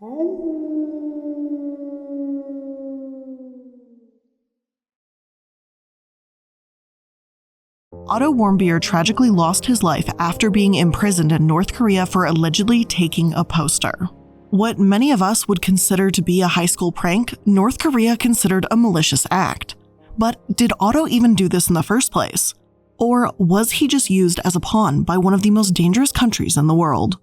Otto Warmbier tragically lost his life after being imprisoned in North Korea for allegedly taking a poster. What many of us would consider to be a high school prank, North Korea considered a malicious act. But did Otto even do this in the first place? Or was he just used as a pawn by one of the most dangerous countries in the world?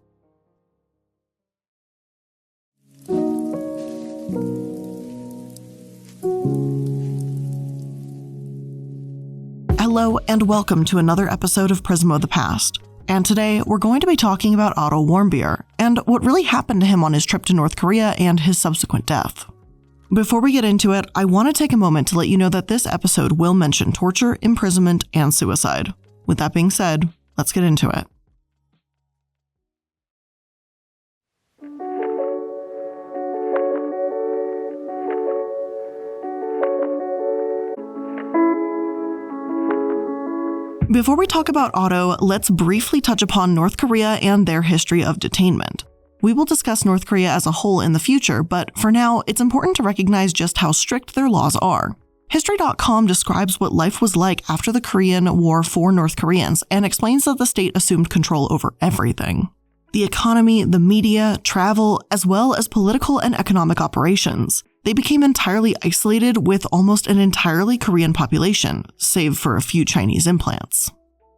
Hello and welcome to another episode of Prism of the Past. And today we're going to be talking about Otto Warmbier and what really happened to him on his trip to North Korea and his subsequent death. Before we get into it, I want to take a moment to let you know that this episode will mention torture, imprisonment, and suicide. With that being said, let's get into it. Before we talk about Otto, let's briefly touch upon North Korea and their history of detainment. We will discuss North Korea as a whole in the future, but for now, it's important to recognize just how strict their laws are. History.com describes what life was like after the Korean War for North Koreans and explains that the state assumed control over everything. The economy, the media, travel, as well as political and economic operations. They became entirely isolated with almost an entirely Korean population, save for a few Chinese implants.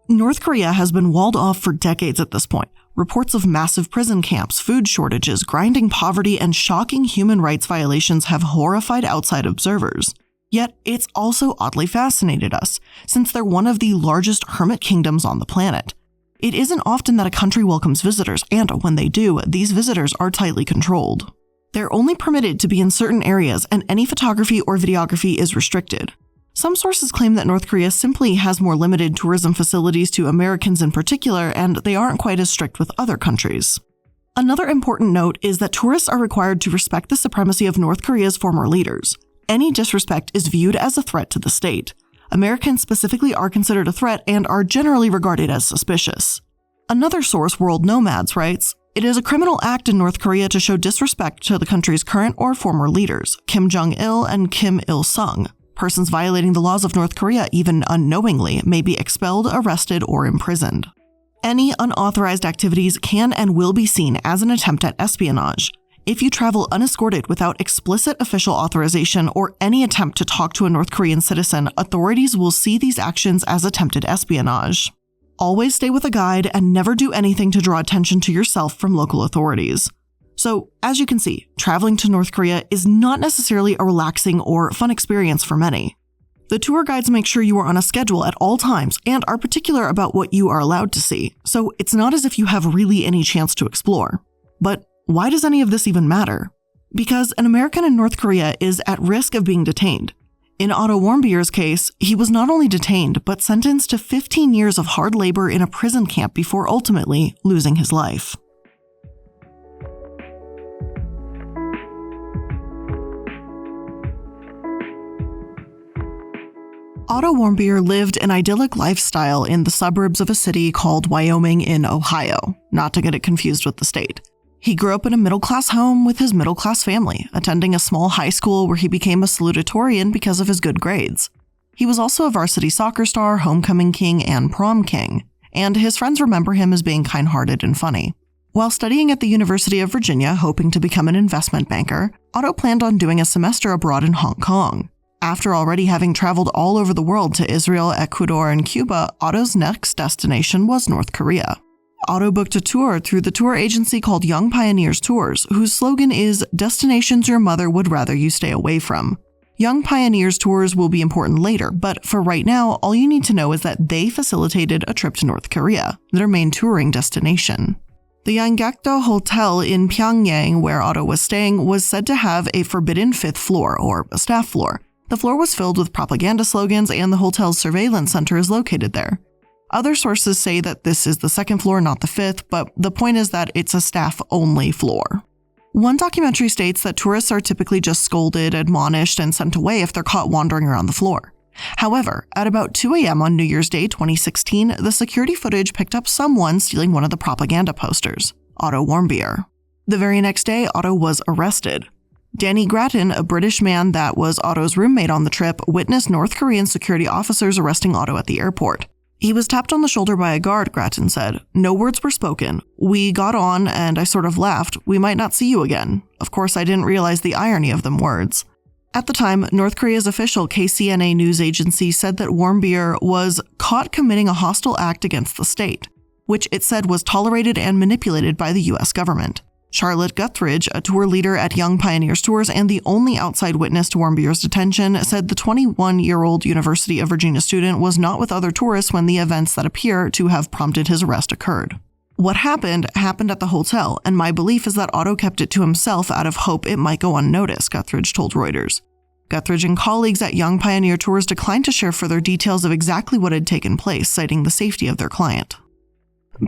North Korea has been walled off for decades at this point. Reports of massive prison camps, food shortages, grinding poverty, and shocking human rights violations have horrified outside observers. Yet, it's also oddly fascinated us, since they're one of the largest hermit kingdoms on the planet. It isn't often that a country welcomes visitors, and when they do, these visitors are tightly controlled. They're only permitted to be in certain areas, and any photography or videography is restricted. Some sources claim that North Korea simply has more limited tourism facilities to Americans in particular, and they aren't quite as strict with other countries. Another important note is that tourists are required to respect the supremacy of North Korea's former leaders. Any disrespect is viewed as a threat to the state. Americans specifically are considered a threat and are generally regarded as suspicious. Another source, World Nomads, writes, "It is a criminal act in North Korea to show disrespect to the country's current or former leaders, Kim Jong-il and Kim Il-sung. Persons violating the laws of North Korea, even unknowingly, may be expelled, arrested, or imprisoned. Any unauthorized activities can and will be seen as an attempt at espionage. If you travel unescorted without explicit official authorization or any attempt to talk to a North Korean citizen, authorities will see these actions as attempted espionage. Always stay with a guide and never do anything to draw attention to yourself from local authorities." So, as you can see, traveling to North Korea is not necessarily a relaxing or fun experience for many. The tour guides make sure you are on a schedule at all times and are particular about what you are allowed to see, so it's not as if you have really any chance to explore. But why does any of this even matter? Because an American in North Korea is at risk of being detained. In Otto Warmbier's case, he was not only detained, but sentenced to 15 years of hard labor in a prison camp before ultimately losing his life. Otto Warmbier lived an idyllic lifestyle in the suburbs of a city called Wyoming in Ohio, not to get it confused with the state. He grew up in a middle-class home with his middle-class family, attending a small high school where he became a salutatorian because of his good grades. He was also a varsity soccer star, homecoming king, and prom king, and his friends remember him as being kind-hearted and funny. While studying at the University of Virginia, hoping to become an investment banker, Otto planned on doing a semester abroad in Hong Kong. After already having traveled all over the world to Israel, Ecuador, and Cuba, Otto's next destination was North Korea. Otto booked a tour through the tour agency called Young Pioneers Tours, whose slogan is "Destinations your mother would rather you stay away from." Young Pioneers Tours will be important later, but for right now, all you need to know is that they facilitated a trip to North Korea, their main touring destination. The Yanggakdo Hotel in Pyongyang, where Otto was staying, was said to have a forbidden fifth floor, or a staff floor. The floor was filled with propaganda slogans, and the hotel's surveillance center is located there. Other sources say that this is the second floor, not the fifth, but the point is that it's a staff-only floor. One documentary states that tourists are typically just scolded, admonished, and sent away if they're caught wandering around the floor. However, at about 2 a.m. on New Year's Day 2016, the security footage picked up someone stealing one of the propaganda posters, Otto Warmbier. The very next day, Otto was arrested. Danny Grattan, a British man that was Otto's roommate on the trip, witnessed North Korean security officers arresting Otto at the airport. He was tapped on the shoulder by a guard, Grattan said. No words were spoken. We got on and I sort of laughed. We might not see you again. Of course, I didn't realize the irony of them words. At the time, North Korea's official KCNA news agency said that Warmbier was caught committing a hostile act against the state, which it said was tolerated and manipulated by the U.S. government. Charlotte Guthridge, a tour leader at Young Pioneers Tours and the only outside witness to Warmbier's detention, said the 21-year-old University of Virginia student was not with other tourists when the events that appear to have prompted his arrest occurred. What happened at the hotel, and my belief is that Otto kept it to himself out of hope it might go unnoticed, Guthridge told Reuters. Guthridge and colleagues at Young Pioneer Tours declined to share further details of exactly what had taken place, citing the safety of their client.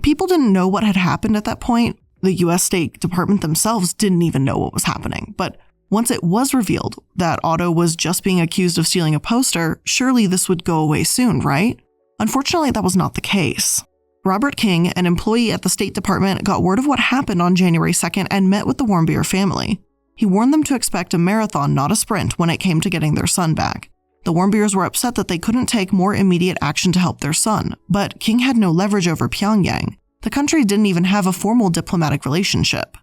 People didn't know what had happened at that point. The U.S. State Department themselves didn't even know what was happening. But once it was revealed that Otto was just being accused of stealing a poster, surely this would go away soon, right? Unfortunately, that was not the case. Robert King, an employee at the State Department, got word of what happened on January 2nd and met with the Warmbier family. He warned them to expect a marathon, not a sprint, when it came to getting their son back. The Warmbiers were upset that they couldn't take more immediate action to help their son, but King had no leverage over Pyongyang. The country didn't even have a formal diplomatic relationship.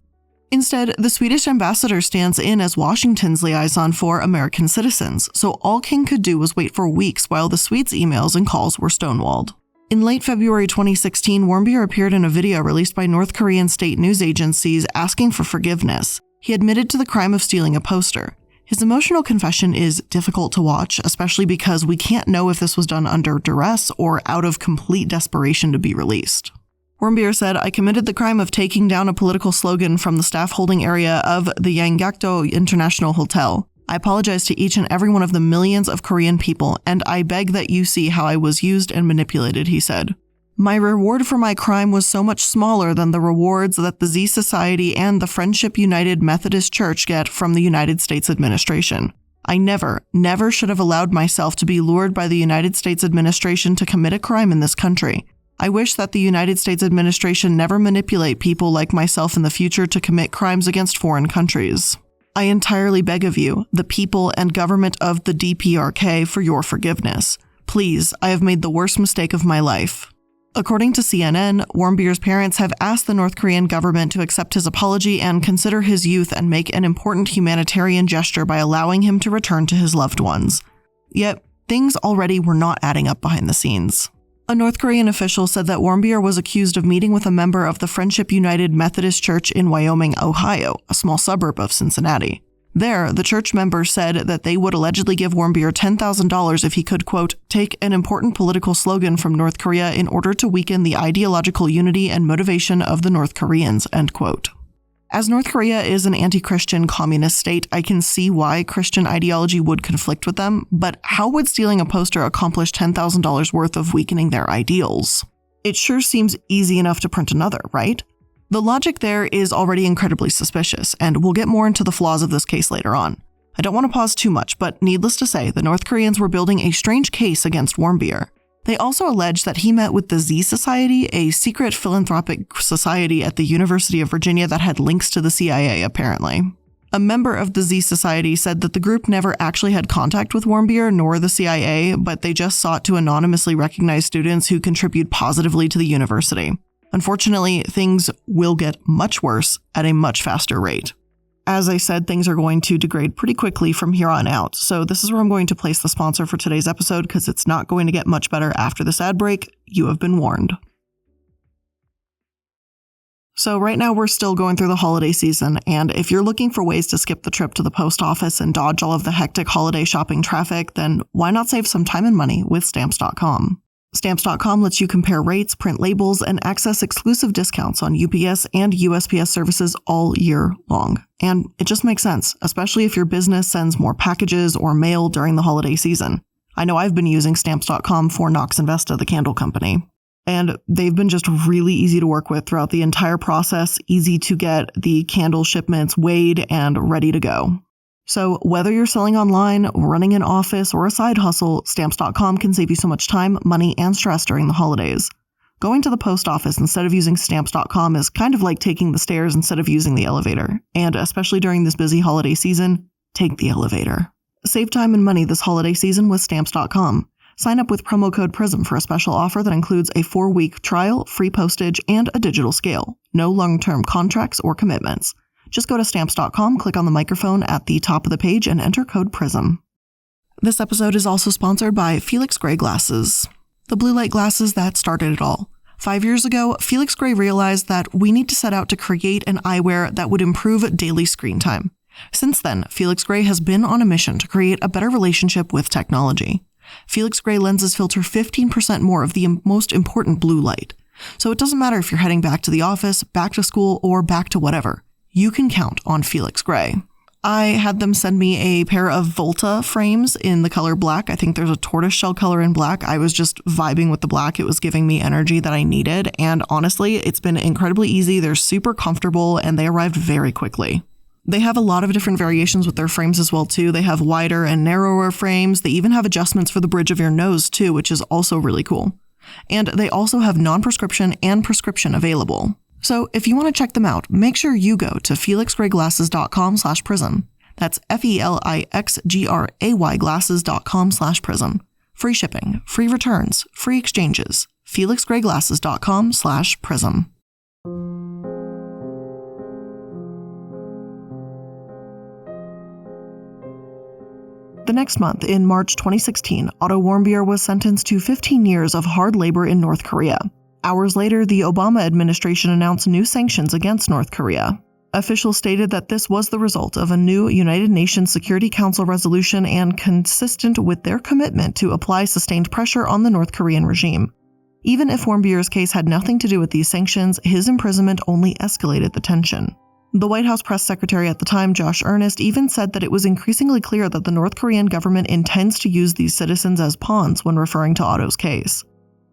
Instead, the Swedish ambassador stands in as Washington's liaison for American citizens, so all King could do was wait for weeks while the Swedes' emails and calls were stonewalled. In late February 2016, Warmbier appeared in a video released by North Korean state news agencies asking for forgiveness. He admitted to the crime of stealing a poster. His emotional confession is difficult to watch, especially because we can't know if this was done under duress or out of complete desperation to be released. Warmbier said, I committed the crime of taking down a political slogan from the staff holding area of the Yanggakdo International Hotel. I apologize to each and every one of the millions of Korean people, and I beg that you see how I was used and manipulated, he said. My reward for my crime was so much smaller than the rewards that the Z Society and the Friendship United Methodist Church get from the United States administration. I never should have allowed myself to be lured by the United States administration to commit a crime in this country. I wish that the United States administration never manipulate people like myself in the future to commit crimes against foreign countries. I entirely beg of you, the people and government of the DPRK, for your forgiveness. Please, I have made the worst mistake of my life. According to CNN, Warmbier's parents have asked the North Korean government to accept his apology and consider his youth and make an important humanitarian gesture by allowing him to return to his loved ones. Yet, things already were not adding up behind the scenes. A North Korean official said that Warmbier was accused of meeting with a member of the Friendship United Methodist Church in Wyoming, Ohio, a small suburb of Cincinnati. There, the church members said that they would allegedly give Warmbier $10,000 if he could, quote, take an important political slogan from North Korea in order to weaken the ideological unity and motivation of the North Koreans, end quote. As North Korea is an anti-Christian communist state, I can see why Christian ideology would conflict with them, but how would stealing a poster accomplish $10,000 worth of weakening their ideals? It sure seems easy enough to print another, right? The logic there is already incredibly suspicious, and we'll get more into the flaws of this case later on. I don't want to pause too much, but needless to say, the North Koreans were building a strange case against Warmbier. They also alleged that he met with the Z Society, a secret philanthropic society at the University of Virginia that had links to the CIA, apparently. A member of the Z Society said that the group never actually had contact with Warmbier nor the CIA, but they just sought to anonymously recognize students who contribute positively to the university. Unfortunately, things will get much worse at a much faster rate. As I said, things are going to degrade pretty quickly from here on out, so this is where I'm going to place the sponsor for today's episode because it's not going to get much better after this ad break. You have been warned. So right now we're still going through the holiday season, and if you're looking for ways to skip the trip to the post office and dodge all of the hectic holiday shopping traffic, then why not save some time and money with Stamps.com? Stamps.com lets you compare rates, print labels, and access exclusive discounts on UPS and USPS services all year long. And it just makes sense, especially if your business sends more packages or mail during the holiday season. I know I've been using Stamps.com for Knox Investa, the candle company. And they've been just really easy to work with throughout the entire process, easy to get the candle shipments weighed and ready to go. So whether you're selling online, running an office, or a side hustle, Stamps.com can save you so much time, money, and stress during the holidays. Going to the post office instead of using stamps.com is kind of like taking the stairs instead of using the elevator. And especially during this busy holiday season, take the elevator. Save time and money this holiday season with stamps.com. Sign up with promo code PRISM for a special offer that includes a 4-week trial, free postage, and a digital scale. No long-term contracts or commitments. Just go to stamps.com, click on the microphone at the top of the page, and enter code PRISM. This episode is also sponsored by Felix Gray Glasses, the blue light glasses that started it all. 5 years ago, Felix Gray realized that we need to set out to create an eyewear that would improve daily screen time. Since then, Felix Gray has been on a mission to create a better relationship with technology. Felix Gray lenses filter 15% more of the most important blue light. So it doesn't matter if you're heading back to the office, back to school, or back to whatever. You can count on Felix Gray. I had them send me a pair of Volta frames in the color black. I think there's a tortoiseshell color in black. I was just vibing with the black. It was giving me energy that I needed. And honestly, it's been incredibly easy. They're super comfortable and they arrived very quickly. They have a lot of different variations with their frames as well too. They have wider and narrower frames. They even have adjustments for the bridge of your nose too, which is also really cool. And they also have non-prescription and prescription available. So if you want to check them out, make sure you go to felixgrayglasses.com/prism. That's FELIXGRAY glasses.com/prism. Free shipping, free returns, free exchanges. felixgrayglasses.com/prism. The next month, in March 2016, Otto Warmbier was sentenced to 15 years of hard labor in North Korea. Hours later, the Obama administration announced new sanctions against North Korea. Officials stated that this was the result of a new United Nations Security Council resolution and consistent with their commitment to apply sustained pressure on the North Korean regime. Even if Warmbier's case had nothing to do with these sanctions, his imprisonment only escalated the tension. The White House press secretary at the time, Josh Earnest, even said that it was increasingly clear that the North Korean government intends to use these citizens as pawns when referring to Otto's case.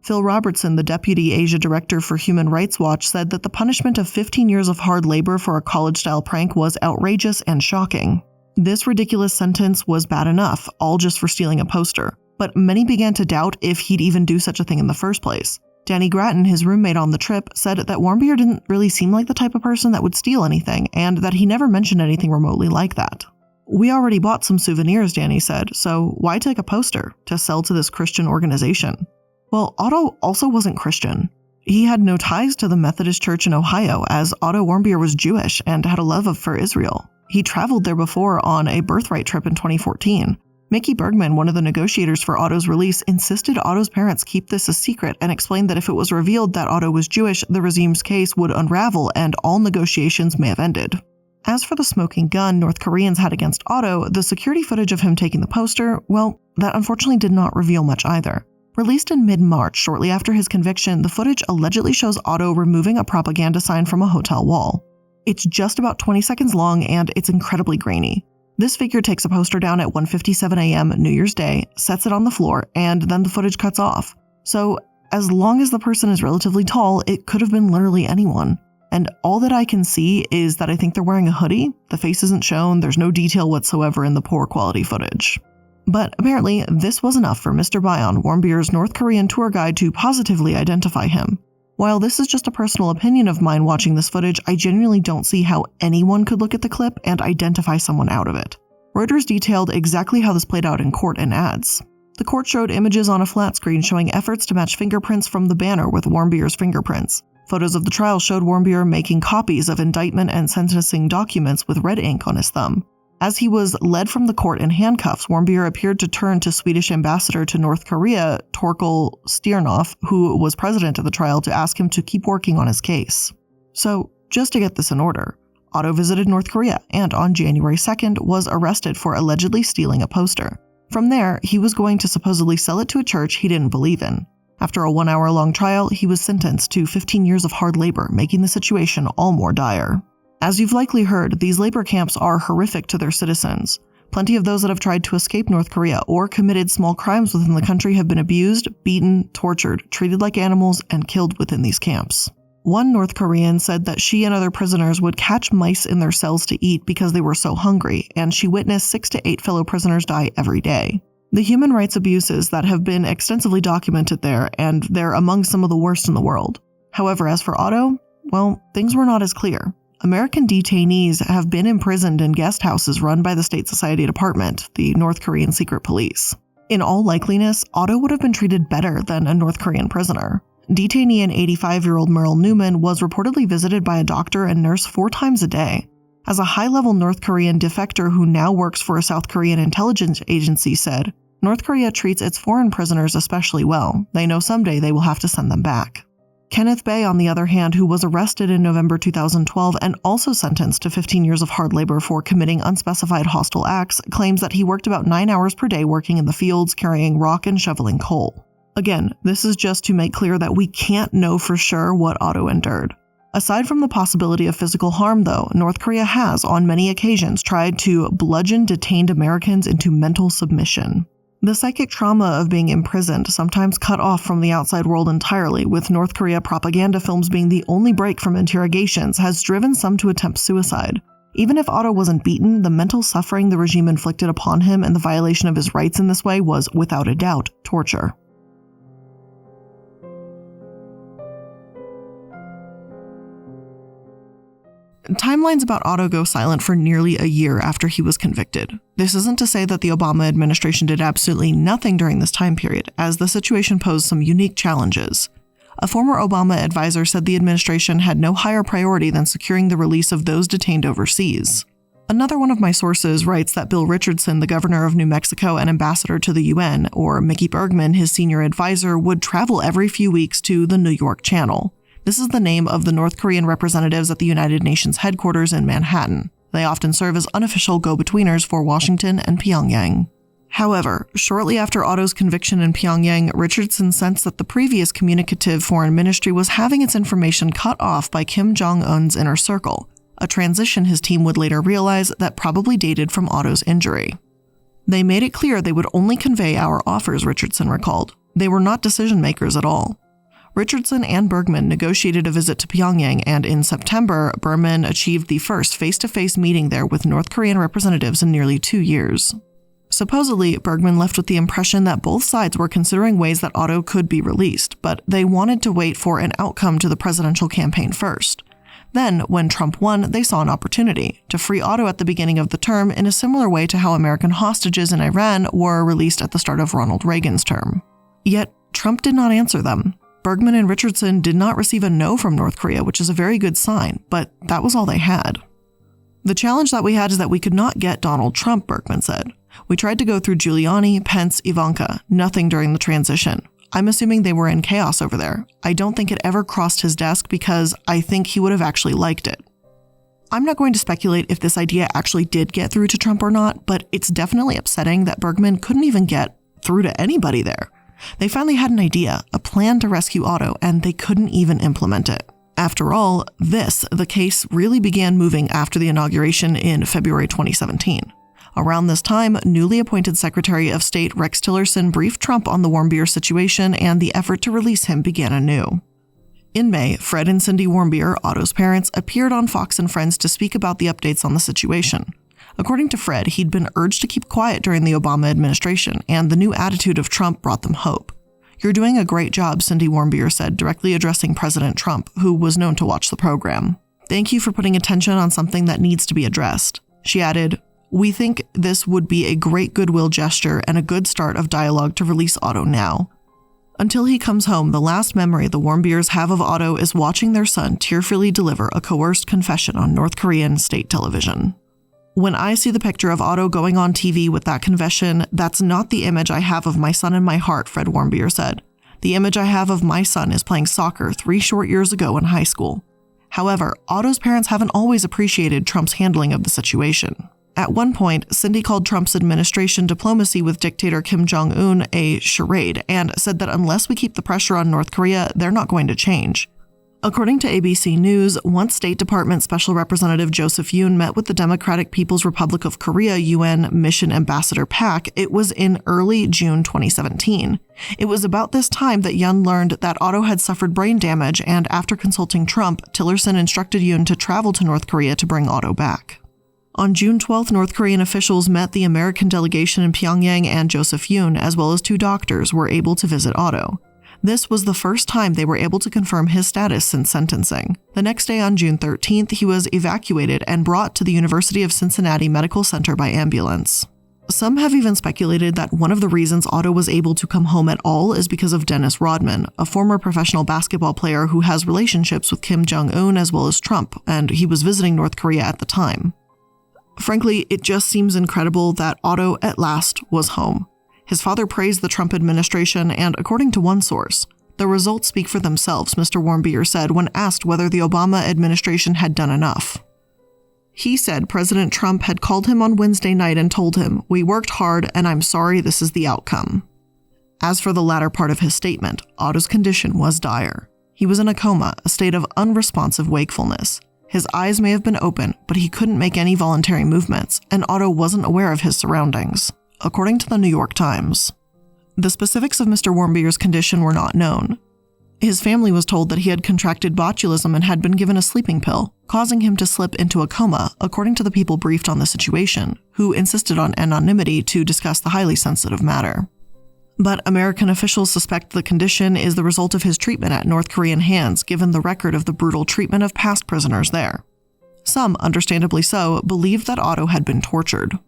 Phil Robertson, the deputy Asia director for Human Rights Watch, said that the punishment of 15 years of hard labor for a college-style prank was outrageous and shocking. This ridiculous sentence was bad enough, all just for stealing a poster, but many began to doubt if he'd even do such a thing in the first place. Danny Grattan, his roommate on the trip, said that Warmbier didn't really seem like the type of person that would steal anything, and that he never mentioned anything remotely like that. "We already bought some souvenirs," Danny said, "so why take a poster to sell to this Christian organization?" Well, Otto also wasn't Christian. He had no ties to the Methodist Church in Ohio, as Otto Warmbier was Jewish and had a love for Israel. He traveled there before on a birthright trip in 2014. Mickey Bergman, one of the negotiators for Otto's release, insisted Otto's parents keep this a secret and explained that if it was revealed that Otto was Jewish, the regime's case would unravel and all negotiations may have ended. As for the smoking gun North Koreans had against Otto, the security footage of him taking the poster, well, that unfortunately did not reveal much either. Released in mid-March, shortly after his conviction, the footage allegedly shows Otto removing a propaganda sign from a hotel wall. It's just about 20 seconds long and it's incredibly grainy. This figure takes a poster down at 1:57 a.m. New Year's Day, sets it on the floor, and then the footage cuts off. So, as long as the person is relatively tall, it could have been literally anyone. And all that I can see is that I think they're wearing a hoodie, the face isn't shown, there's no detail whatsoever in the poor quality footage. But apparently, this was enough for Mr. Bayon, Warmbier's North Korean tour guide, to positively identify him. While this is just a personal opinion of mine watching this footage, I genuinely don't see how anyone could look at the clip and identify someone out of it. Reuters detailed exactly how this played out in court in ads. The court showed images on a flat screen showing efforts to match fingerprints from the banner with Warmbier's fingerprints. Photos of the trial showed Warmbier making copies of indictment and sentencing documents with red ink on his thumb. As he was led from the court in handcuffs, Warmbier appeared to turn to Swedish ambassador to North Korea, Torkel Stiernoff, who was president of the trial, to ask him to keep working on his case. So, just to get this in order, Otto visited North Korea and on January 2nd was arrested for allegedly stealing a poster. From there, he was going to supposedly sell it to a church he didn't believe in. After a 1-hour-long trial, he was sentenced to 15 years of hard labor, making the situation all more dire. As you've likely heard, these labor camps are horrific to their citizens. Plenty of those that have tried to escape North Korea or committed small crimes within the country have been abused, beaten, tortured, treated like animals, and killed within these camps. One North Korean said that she and other prisoners would catch mice in their cells to eat because they were so hungry, and she witnessed 6 to 8 fellow prisoners die every day. The human rights abuses that have been extensively documented there, and they're among some of the worst in the world. However, as for Otto, well, things were not as clear. American detainees have been imprisoned in guest houses run by the State Society Department, the North Korean secret police. In all likeliness, Otto would have been treated better than a North Korean prisoner. Detainee and 85-year-old Merle Newman was reportedly visited by a doctor and nurse 4 times a day. As a high-level North Korean defector who now works for a South Korean intelligence agency said, North Korea treats its foreign prisoners especially well. They know someday they will have to send them back. Kenneth Bay, on the other hand, who was arrested in November 2012 and also sentenced to 15 years of hard labor for committing unspecified hostile acts, claims that he worked about 9 hours per day working in the fields, carrying rock and shoveling coal. Again, this is just to make clear that we can't know for sure what Otto endured. Aside from the possibility of physical harm, though, North Korea has, on many occasions, tried to bludgeon detained Americans into mental submission. The psychic trauma of being imprisoned, sometimes cut off from the outside world entirely, with North Korea propaganda films being the only break from interrogations, has driven some to attempt suicide. Even if Otto wasn't beaten, the mental suffering the regime inflicted upon him and the violation of his rights in this way was, without a doubt, torture. Timelines about Otto go silent for nearly a year after he was convicted. This isn't to say that the Obama administration did absolutely nothing during this time period, as the situation posed some unique challenges. A former Obama advisor said the administration had no higher priority than securing the release of those detained overseas. Another one of my sources writes that Bill Richardson, the governor of New Mexico and ambassador to the UN, or Mickey Bergman, his senior advisor, would travel every few weeks to the New York Channel. This is the name of the North Korean representatives at the United Nations headquarters in Manhattan. They often serve as unofficial go-betweeners for Washington and Pyongyang. However, shortly after Otto's conviction in Pyongyang, Richardson sensed that the previous communicative foreign ministry was having its information cut off by Kim Jong-un's inner circle, a transition his team would later realize that probably dated from Otto's injury. They made it clear they would only convey our offers, Richardson recalled. They were not decision-makers at all. Richardson and Bergman negotiated a visit to Pyongyang, and in September, Bergman achieved the first face-to-face meeting there with North Korean representatives in nearly 2 years. Supposedly, Bergman left with the impression that both sides were considering ways that Otto could be released, but they wanted to wait for an outcome to the presidential campaign first. Then, when Trump won, they saw an opportunity to free Otto at the beginning of the term in a similar way to how American hostages in Iran were released at the start of Ronald Reagan's term. Yet, Trump did not answer them. Bergman and Richardson did not receive a no from North Korea, which is a very good sign, but that was all they had. The challenge that we had is that we could not get Donald Trump, Bergman said. We tried to go through Giuliani, Pence, Ivanka, nothing during the transition. I'm assuming they were in chaos over there. I don't think it ever crossed his desk because I think he would have actually liked it. I'm not going to speculate if this idea actually did get through to Trump or not, but it's definitely upsetting that Bergman couldn't even get through to anybody there. They finally had an idea, a plan to rescue Otto, and they couldn't even implement it. After all, the case really began moving after the inauguration in February 2017. Around this time, newly appointed Secretary of State Rex Tillerson briefed Trump on the Warmbier situation, and the effort to release him began anew. In May, Fred and Cindy Warmbier, Otto's parents, appeared on Fox and Friends to speak about the updates on the situation. According to Fred, he'd been urged to keep quiet during the Obama administration, and the new attitude of Trump brought them hope. You're doing a great job, Cindy Warmbier said, directly addressing President Trump, who was known to watch the program. Thank you for putting attention on something that needs to be addressed. She added, we think this would be a great goodwill gesture and a good start of dialogue to release Otto now. Until he comes home, the last memory the Warmbiers have of Otto is watching their son tearfully deliver a coerced confession on North Korean state television. When I see the picture of Otto going on TV with that confession, that's not the image I have of my son in my heart, Fred Warmbier said. The image I have of my son is playing soccer 3 short years ago in high school. However, Otto's parents haven't always appreciated Trump's handling of the situation. At one point, Cindy called Trump's administration diplomacy with dictator Kim Jong-un a charade and said that unless we keep the pressure on North Korea, they're not going to change. According to ABC News, once State Department Special Representative Joseph Yoon met with the Democratic People's Republic of Korea UN Mission Ambassador Pak, it was in early June 2017. It was about this time that Yoon learned that Otto had suffered brain damage, and after consulting Trump, Tillerson instructed Yoon to travel to North Korea to bring Otto back. On June 12th, North Korean officials met the American delegation in Pyongyang, and Joseph Yoon, as well as 2 doctors, were able to visit Otto. This was the first time they were able to confirm his status since sentencing. The next day, on June 13th, he was evacuated and brought to the University of Cincinnati Medical Center by ambulance. Some have even speculated that one of the reasons Otto was able to come home at all is because of Dennis Rodman, a former professional basketball player who has relationships with Kim Jong-un as well as Trump, and he was visiting North Korea at the time. Frankly, it just seems incredible that Otto at last was home. His father praised the Trump administration, and according to one source, the results speak for themselves, Mr. Warmbier said when asked whether the Obama administration had done enough. He said President Trump had called him on Wednesday night and told him, "We worked hard, and I'm sorry this is the outcome." As for the latter part of his statement, Otto's condition was dire. He was in a coma, a state of unresponsive wakefulness. His eyes may have been open, but he couldn't make any voluntary movements, and Otto wasn't aware of his surroundings, according to the New York Times. The specifics of Mr. Warmbier's condition were not known. His family was told that he had contracted botulism and had been given a sleeping pill, causing him to slip into a coma, according to the people briefed on the situation, who insisted on anonymity to discuss the highly sensitive matter. But American officials suspect the condition is the result of his treatment at North Korean hands, given the record of the brutal treatment of past prisoners there. Some, understandably so, believed that Otto had been tortured.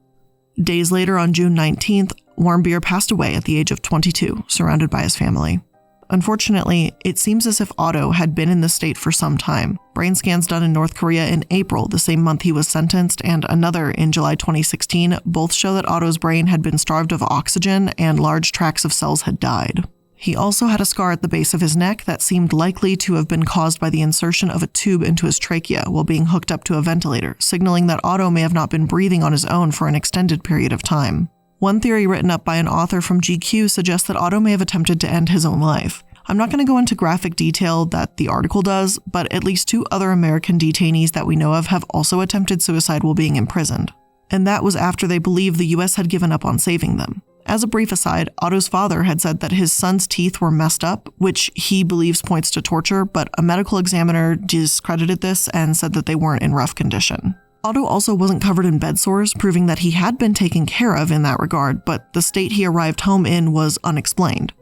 Days later, on June 19th, Warmbier passed away at the age of 22, surrounded by his family. Unfortunately, it seems as if Otto had been in the state for some time. Brain scans done in North Korea in April, the same month he was sentenced, and another in July 2016, both show that Otto's brain had been starved of oxygen and large tracts of cells had died. He also had a scar at the base of his neck that seemed likely to have been caused by the insertion of a tube into his trachea while being hooked up to a ventilator, signaling that Otto may have not been breathing on his own for an extended period of time. One theory written up by an author from GQ suggests that Otto may have attempted to end his own life. I'm not going to go into graphic detail that the article does, but at least 2 other American detainees that we know of have also attempted suicide while being imprisoned. And that was after they believed the US had given up on saving them. As a brief aside, Otto's father had said that his son's teeth were messed up, which he believes points to torture, but a medical examiner discredited this and said that they weren't in rough condition. Otto also wasn't covered in bed sores, proving that he had been taken care of in that regard, but the state he arrived home in was unexplained.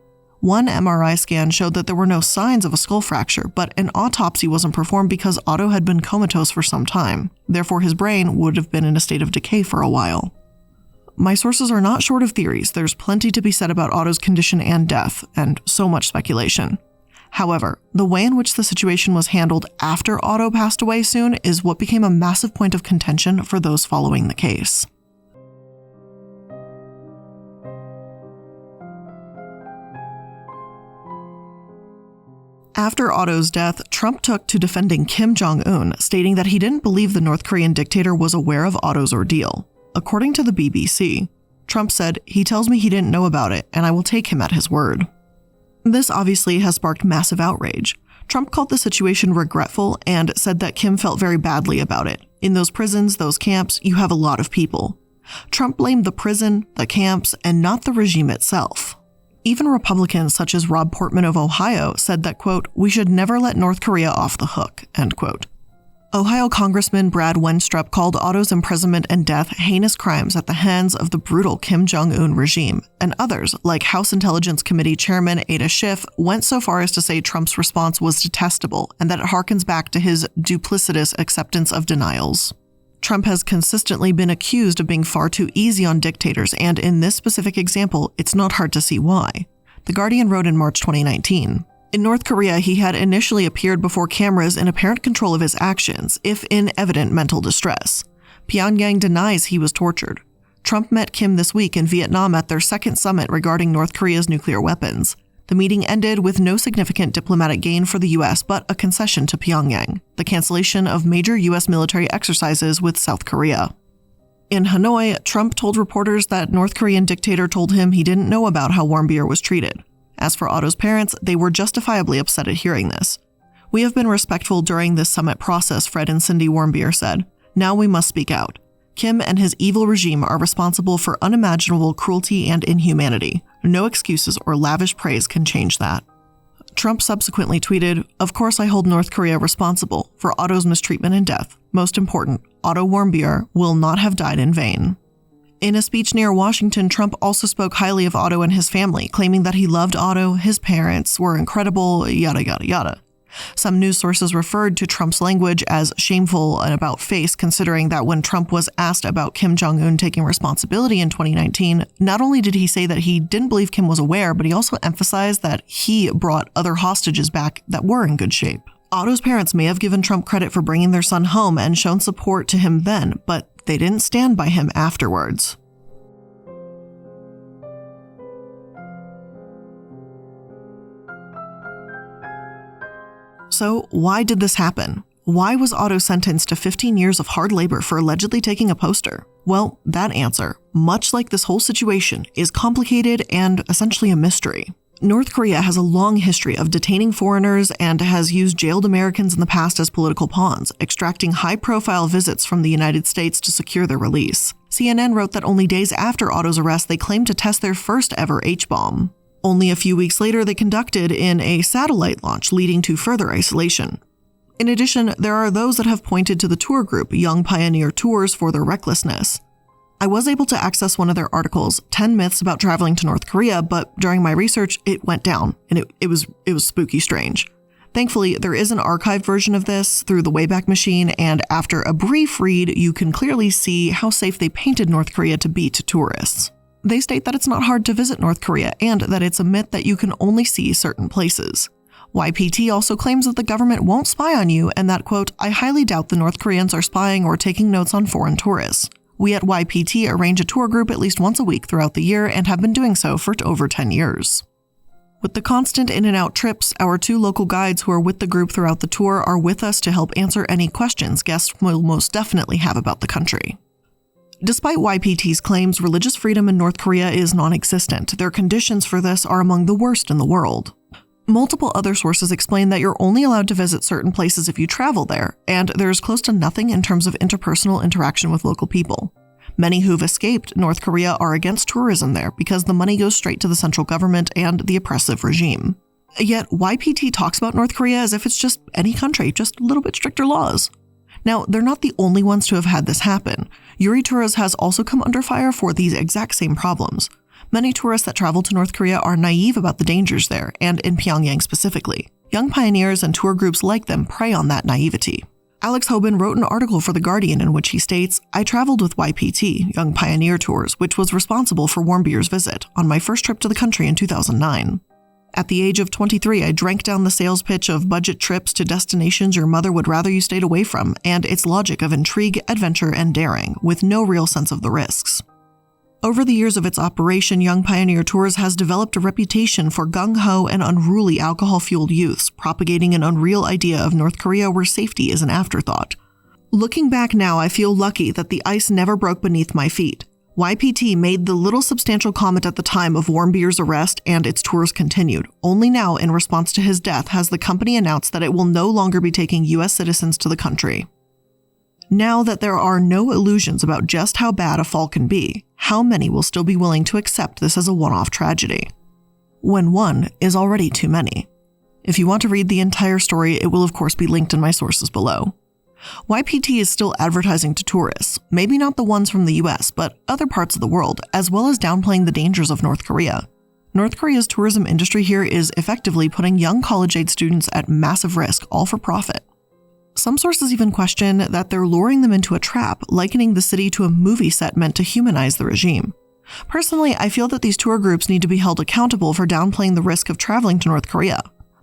One MRI scan showed that there were no signs of a skull fracture, but an autopsy wasn't performed because Otto had been comatose for some time. Therefore, his brain would have been in a state of decay for a while. My sources are not short of theories. There's plenty to be said about Otto's condition and death, and so much speculation. However, the way in which the situation was handled after Otto passed away soon is what became a massive point of contention for those following the case. After Otto's death, Trump took to defending Kim Jong-un, stating that he didn't believe the North Korean dictator was aware of Otto's ordeal. According to the BBC, Trump said, "He tells me he didn't know about it, and I will take him at his word." This obviously has sparked massive outrage. Trump called the situation regretful and said that Kim felt very badly about it. In those prisons, those camps, you have a lot of people. Trump blamed the prison, the camps, and not the regime itself. Even Republicans such as Rob Portman of Ohio said that, quote, "We should never let North Korea off the hook," end quote. Ohio Congressman Brad Wenstrup called Otto's imprisonment and death heinous crimes at the hands of the brutal Kim Jong-un regime, and others, like House Intelligence Committee Chairman Ada Schiff, went so far as to say Trump's response was detestable and that it harkens back to his duplicitous acceptance of denials. Trump has consistently been accused of being far too easy on dictators, and in this specific example, it's not hard to see why. The Guardian wrote in March 2019, "In North Korea, he had initially appeared before cameras in apparent control of his actions, if in evident mental distress. Pyongyang denies he was tortured. Trump met Kim this week in Vietnam at their second summit regarding North Korea's nuclear weapons. The meeting ended with no significant diplomatic gain for the US, but a concession to Pyongyang, the cancellation of major US military exercises with South Korea." In Hanoi, Trump told reporters that North Korean dictator told him he didn't know about how Warmbier was treated. As for Otto's parents, they were justifiably upset at hearing this. "We have been respectful during this summit process," Fred and Cindy Warmbier said. "Now we must speak out. Kim and his evil regime are responsible for unimaginable cruelty and inhumanity. No excuses or lavish praise can change that." Trump subsequently tweeted, "Of course I hold North Korea responsible for Otto's mistreatment and death. most important, Otto Warmbier, will not have died in vain. In a speech near Washington, Trump also spoke highly of Otto and his family, claiming that he loved Otto, his parents were incredible, yada yada yada. Some news sources referred to Trump's language as shameful and about-face, considering that when Trump was asked about Kim Jong-un taking responsibility in 2019, not only did he say that he didn't believe Kim was aware, but he also emphasized that he brought other hostages back that were in good shape. Otto's parents may have given Trump credit for bringing their son home and shown support to him then, but they didn't stand by him afterwards. So why did this happen? Why was Otto sentenced to 15 years of hard labor for allegedly taking a poster? Well, that answer, much like this whole situation, is complicated and essentially a mystery. North Korea has a long history of detaining foreigners and has used jailed Americans in the past as political pawns, extracting high-profile visits from the United States to secure their release. CNN wrote that only days after Otto's arrest, they claimed to test their first ever H-bomb. Only a few weeks later, they conducted in a satellite launch, leading to further isolation. In addition, there are those that have pointed to the tour group, Young Pioneer Tours, for their recklessness. I was able to access one of their articles, 10 Myths About Traveling to North Korea, but during my research, it went down, and it was spooky strange. Thankfully, there is an archived version of this through the Wayback Machine, and after a brief read, you can clearly see how safe they painted North Korea to be to tourists. They state that it's not hard to visit North Korea and that it's a myth that you can only see certain places. YPT also claims that the government won't spy on you and that, quote, I highly doubt the North Koreans are spying or taking notes on foreign tourists. We at YPT arrange a tour group at least once a week throughout the year and have been doing so for over 10 years. With the constant in and out trips, our 2 local guides who are with the group throughout the tour are with us to help answer any questions guests will most definitely have about the country. Despite YPT's claims, religious freedom in North Korea is non-existent. Their conditions for this are among the worst in the world. Multiple other sources explain that you're only allowed to visit certain places if you travel there, and there's close to nothing in terms of interpersonal interaction with local people. Many who've escaped North Korea are against tourism there because the money goes straight to the central government and the oppressive regime. Yet YPT talks about North Korea as if it's just any country, just a little bit stricter laws. Now, they're not the only ones to have had this happen. Yuri Touras has also come under fire for these exact same problems. Many tourists that travel to North Korea are naive about the dangers there, and in Pyongyang specifically. Young pioneers and tour groups like them prey on that naivety. Alex Hoban wrote an article for The Guardian in which he states, I traveled with YPT, Young Pioneer Tours, which was responsible for Warmbier's visit, on my first trip to the country in 2009. At the age of 23, I drank down the sales pitch of budget trips to destinations your mother would rather you stayed away from, and its logic of intrigue, adventure, and daring, with no real sense of the risks. Over the years of its operation, Young Pioneer Tours has developed a reputation for gung-ho and unruly alcohol-fueled youths, propagating an unreal idea of North Korea where safety is an afterthought. Looking back now, I feel lucky that the ice never broke beneath my feet. YPT made the little substantial comment at the time of Warmbier's arrest and its tours continued. Only now, in response to his death, has the company announced that it will no longer be taking U.S. citizens to the country. Now that there are no illusions about just how bad a fall can be, how many will still be willing to accept this as a one-off tragedy? When one is already too many. If you want to read the entire story, it will of course be linked in my sources below. YPT is still advertising to tourists, maybe not the ones from the US, but other parts of the world, as well as downplaying the dangers of North Korea. North Korea's tourism industry here is effectively putting young college-age students at massive risk, all for profit. Some sources even question that they're luring them into a trap, likening the city to a movie set meant to humanize the regime. Personally, I feel that these tour groups need to be held accountable for downplaying the risk of traveling to North Korea.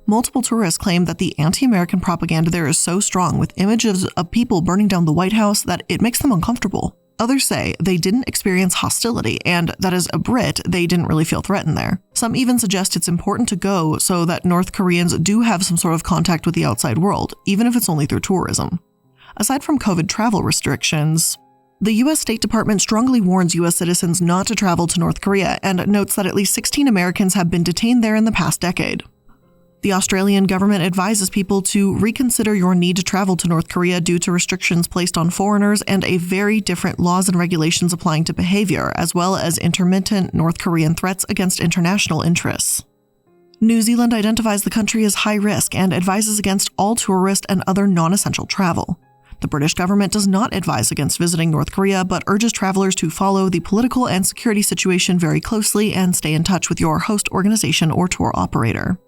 Multiple tourists claim that the anti-American propaganda there is so strong with images of people burning down the White House that it makes them uncomfortable. Others say they didn't experience hostility and that as a Brit, they didn't really feel threatened there. Some even suggest it's important to go so that North Koreans do have some sort of contact with the outside world, even if it's only through tourism. Aside from COVID travel restrictions, the U.S. State Department strongly warns U.S. citizens not to travel to North Korea and notes that at least 16 Americans have been detained there in the past decade. The Australian government advises people to reconsider your need to travel to North Korea due to restrictions placed on foreigners and a very different laws and regulations applying to behavior, as well as intermittent North Korean threats against international interests. New Zealand identifies the country as high risk and advises against all tourist and other non-essential travel. The British government does not advise against visiting North Korea, but urges travelers to follow the political and security situation very closely and stay in touch with your host organization or tour operator.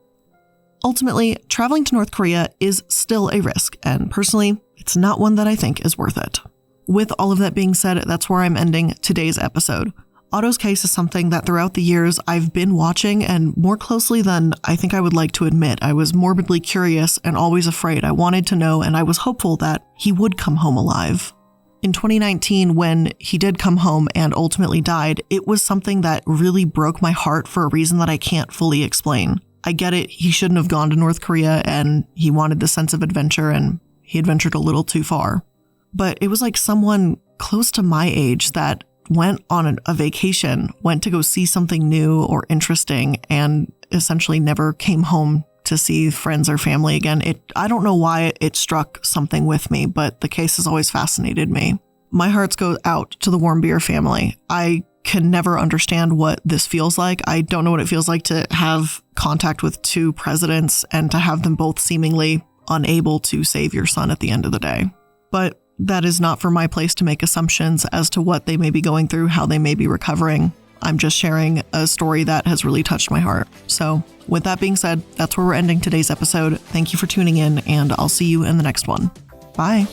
Ultimately, traveling to North Korea is still a risk, and personally, it's not one that I think is worth it. With all of that being said, that's where I'm ending today's episode. Otto's case is something that throughout the years I've been watching, and more closely than I think I would like to admit. I was morbidly curious and always afraid. I wanted to know, and I was hopeful that he would come home alive. In 2019, when he did come home and ultimately died, it was something that really broke my heart for a reason that I can't fully explain. I get it, he shouldn't have gone to North Korea, and he wanted the sense of adventure, and he adventured a little too far. But it was like someone close to my age that went on a vacation, went to go see something new or interesting, and essentially never came home to see friends or family again. I don't know why it struck something with me, but the case has always fascinated me. My hearts go out to the Warmbier family. I can never understand what this feels like. I don't know what it feels like to have contact with two presidents and to have them both seemingly unable to save your son at the end of the day. But that is not for my place to make assumptions as to what they may be going through, how they may be recovering. I'm just sharing a story that has really touched my heart. So with that being said, that's where we're ending today's episode. Thank you for tuning in, and I'll see you in the next one. Bye.